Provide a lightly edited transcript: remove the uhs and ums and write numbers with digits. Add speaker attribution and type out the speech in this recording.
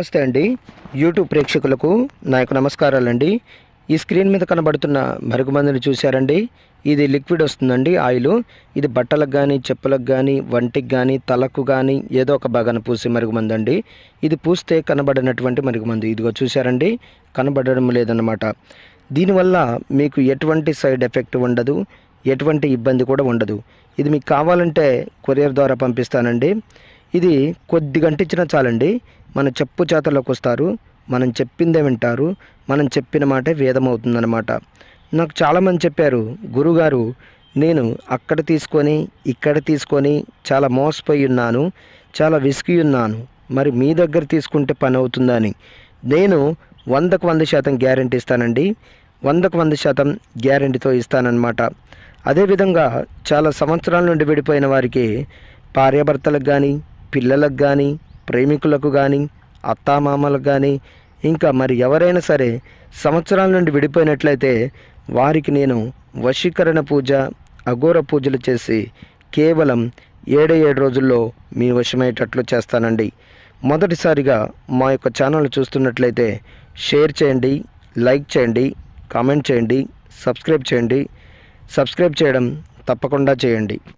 Speaker 1: నమస్తే అండి. యూట్యూబ్ ప్రేక్షకులకు నా యొక్క నమస్కారాలండి. ఈ స్క్రీన్ మీద కనబడుతున్న మరుగుమందుని చూశారండి. ఇది లిక్విడ్ వస్తుందండి, ఆయిల్. ఇది బట్టలకు కానీ, చెప్పులకు కానీ, వంటికి కానీ, తలకు కానీ ఏదో ఒక భాగాన పూసే మరుగుమందండి. ఇది పూస్తే కనబడినటువంటి మరుగుమందు. ఇదిగో చూశారండి, కనబడడం లేదన్నమాట. దీనివల్ల మీకు ఎటువంటి సైడ్ ఎఫెక్ట్ ఉండదు, ఎటువంటి ఇబ్బంది కూడా ఉండదు. ఇది మీకు కావాలంటే కొరియర్ ద్వారా పంపిస్తానండి. ఇది కొద్ది గంటించినా చాలండి, మన చెప్పు చేతల్లోకి వస్తారు, మనం చెప్పిందే వింటారు, మనం చెప్పిన మాటే వేదం అవుతుందన్నమాట. నాకు చాలామంది చెప్పారు, గురుగారు నేను అక్కడ తీసుకొని ఇక్కడ తీసుకొని చాలా మోసపోయి ఉన్నాను, చాలా విసిగి ఉన్నాను, మరి మీ దగ్గర తీసుకుంటే పని అవుతుందని. నేను 100కు 100% గ్యారెంటీ ఇస్తానండి. 100కు 100% గ్యారెంటీతో ఇస్తానన్నమాట. అదేవిధంగా చాలా సంవత్సరాల నుండి విడిపోయిన వారికి, భార్యాభర్తలకు కానీ, పిల్లలకు కానీ, ప్రేమికులకు కానీ, అత్తామామలకు కానీ, ఇంకా మరి ఎవరైనా సరే సంవత్సరాల నుండి విడిపోయినట్లయితే వారికి నేను వశీకరణ పూజ, అఘోర పూజలు చేసి కేవలం 7 రోజుల్లో మీ వశమయ్యేటట్లు చేస్తానండి. మొదటిసారిగా మా యొక్క ఛానల్ చూస్తున్నట్లయితే షేర్ చేయండి, లైక్ చేయండి, కామెంట్ చేయండి, సబ్స్క్రైబ్ చేయండి. సబ్స్క్రైబ్ చేయడం తప్పకుండా చేయండి.